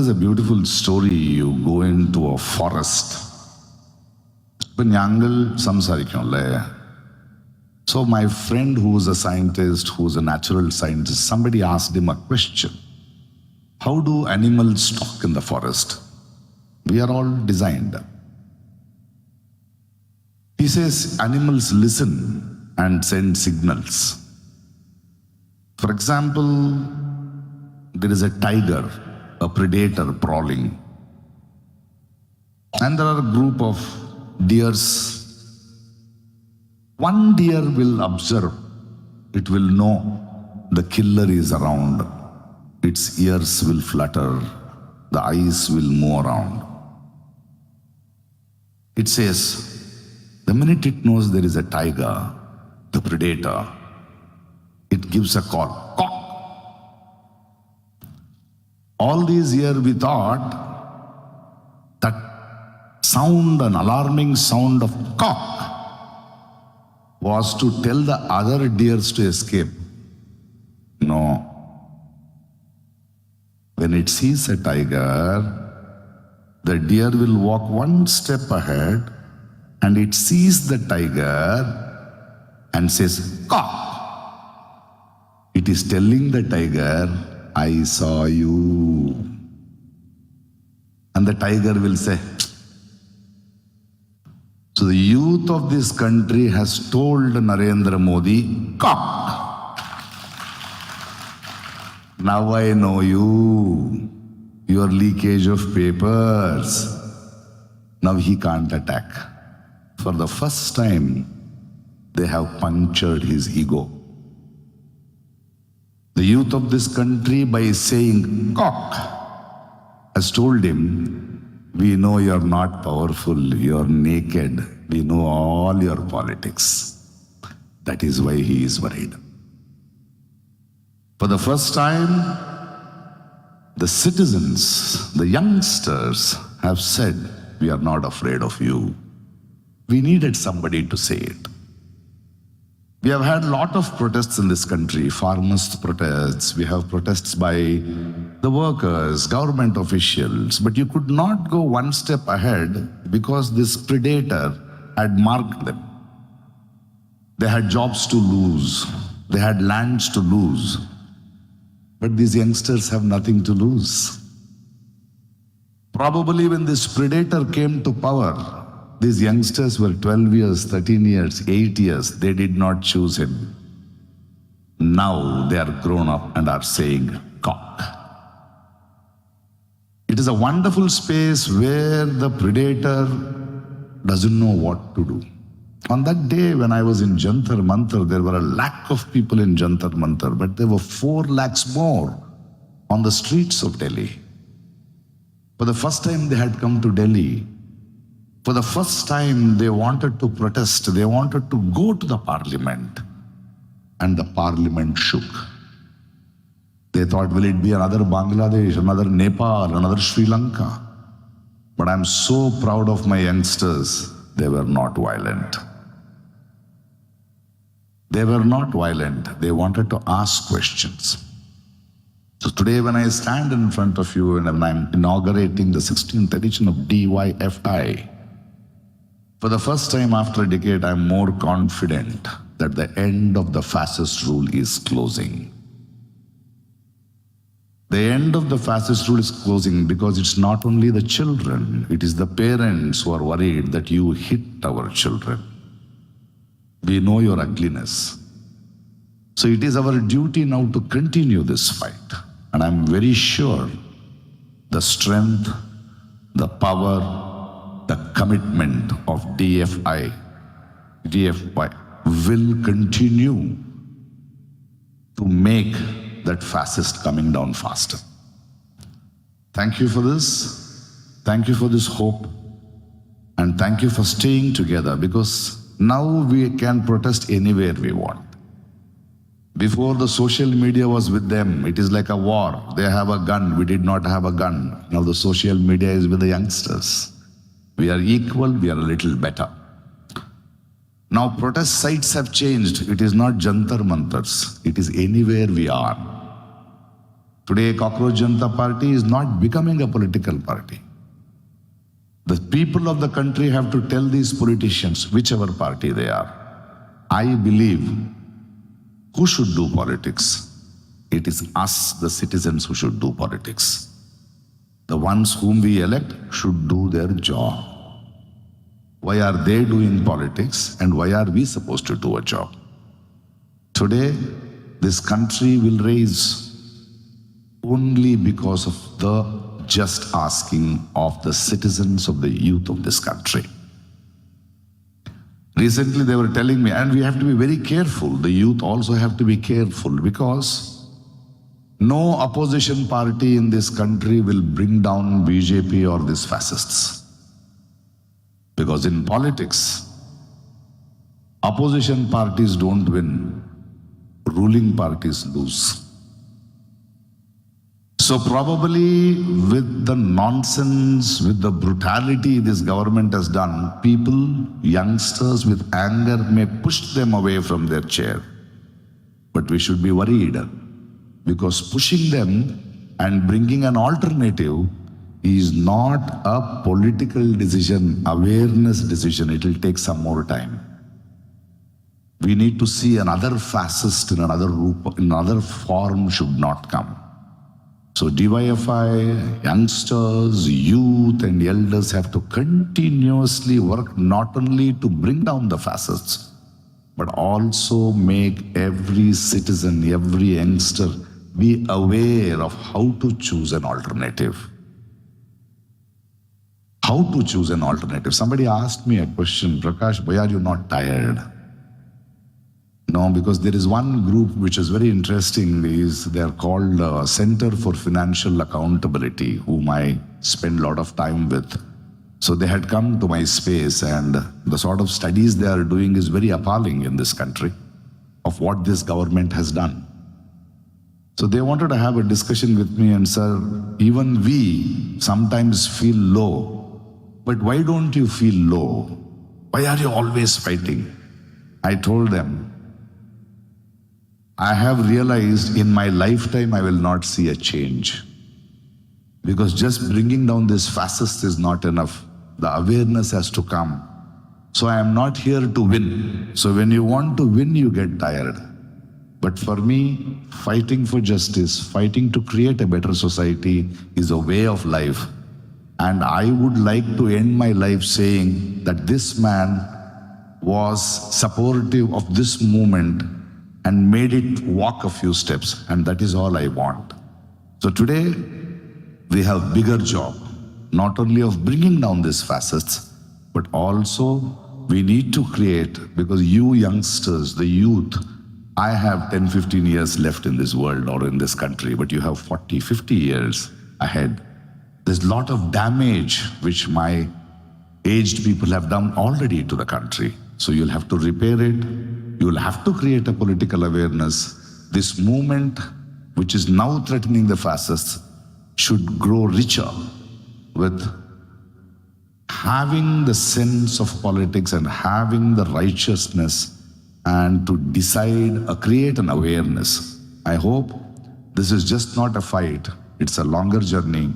is a beautiful story. You go into a forest. So my friend who is a scientist, who is a natural scientist, somebody asked him a question. How do animals talk in the forest? We are all designed. He says animals listen and send signals. For example, there is a tiger, a predator prowling. And there are a group of deers. One deer will observe. It will know the killer is around. Its ears will flutter. The eyes will move around. It says, the minute it knows there is a tiger, the predator, it gives a call. Caw. All these years we thought that sound, an alarming sound of cock, was to tell the other deers to escape. No. When it sees a tiger, the deer will walk one step ahead and it sees the tiger and says, caw. It is telling the tiger, I saw you. And the tiger will say, so the youth of this country has told Narendra Modi, cock. Now I know you, your leakage of papers. Now he can't attack. For the first time, they have punctured his ego. The youth of this country, by saying cock, has told him, we know you're not powerful, you're naked. We know all your politics. That is why he is worried. For the first time, the citizens, the youngsters have said, we are not afraid of you. We needed somebody to say it. We have had a lot of protests in this country, farmers' protests, we have protests by the workers, government officials, but you could not go one step ahead because this predator had marked them. They had jobs to lose, they had lands to lose, but these youngsters have nothing to lose. Probably when this predator came to power, these youngsters were 12 years, 13 years, 8 years. They did not choose him. Now they are grown up and are saying, cock. It is a wonderful space where the predator doesn't know what to do. On that day when I was in Jantar Mantar, there were 1 lakh of people in Jantar Mantar, but there were 4 lakhs more on the streets of Delhi. For the first time they had come to Delhi. For the first time, they wanted to protest. They wanted to go to the parliament. And the parliament shook. They thought, will it be another Bangladesh, another Nepal, another Sri Lanka? But I'm so proud of my youngsters. They were not violent. They were not violent. They wanted to ask questions. So today when I stand in front of you and I'm inaugurating the 16th edition of DYFI, for the first time after a decade, I'm more confident that the end of the fascist rule is closing. The end of the fascist rule is closing because it's not only the children, it is the parents who are worried that you hit our children. We know your ugliness. So it is our duty now to continue this fight. And I'm very sure the strength, the power, the commitment of DFI will continue to make that fascist coming down faster. Thank you for this. Thank you for this hope. And thank you for staying together, because now we can protest anywhere we want. Before, the social media was with them. It is like a war. They have a gun. We did not have a gun. Now the social media is with the youngsters. We are equal, we are a little better. Now protest sites have changed. It is not Jantar Mantars. It is anywhere we are. Today, Cockroach Janata Party is not becoming a political party. The people of the country have to tell these politicians, whichever party they are. I believe who should do politics? It is us, the citizens, who should do politics. The ones whom we elect should do their job. Why are they doing politics and why are we supposed to do a job? Today, this country will raise only because of the just asking of the citizens, of the youth of this country. Recently they were telling me, and we have to be very careful, the youth also have to be careful, because no opposition party in this country will bring down BJP or these fascists. Because in politics, opposition parties don't win, ruling parties lose. So probably with the nonsense, with the brutality this government has done, people, youngsters with anger may push them away from their chair. But we should be worried, because pushing them and bringing an alternative is not a political decision, awareness decision. It will take some more time. We need to see another fascist in another form should not come. So DYFI, youngsters, youth and elders have to continuously work not only to bring down the fascists, but also make every citizen, every youngster be aware of how to choose an alternative. How to choose an alternative. Somebody asked me a question, Prakash, why are you not tired? No, because there is one group which is very interesting. They are called Center for Financial Accountability, whom I spend a lot of time with. So they had come to my space, and the sort of studies they are doing is very appalling in this country of what this government has done. So they wanted to have a discussion with me, and sir, even we sometimes feel low. But why don't you feel low? Why are you always fighting? I told them, I have realized in my lifetime I will not see a change. Because just bringing down this fascist is not enough. The awareness has to come. So I am not here to win. So when you want to win, you get tired. But for me, fighting for justice, fighting to create a better society is a way of life. And I would like to end my life saying that this man was supportive of this movement and made it walk a few steps, and that is all I want. So today, we have bigger job, not only of bringing down these fascists, but also we need to create, because you youngsters, the youth, I have 10, 15 years left in this world or in this country, but you have 40, 50 years ahead. There's a lot of damage which my aged people have done already to the country. So you'll have to repair it. You'll have to create a political awareness. This movement, which is now threatening the fascists, should grow richer with having the sense of politics and having the righteousness and to decide, create an awareness. I hope this is just not a fight. It's a longer journey.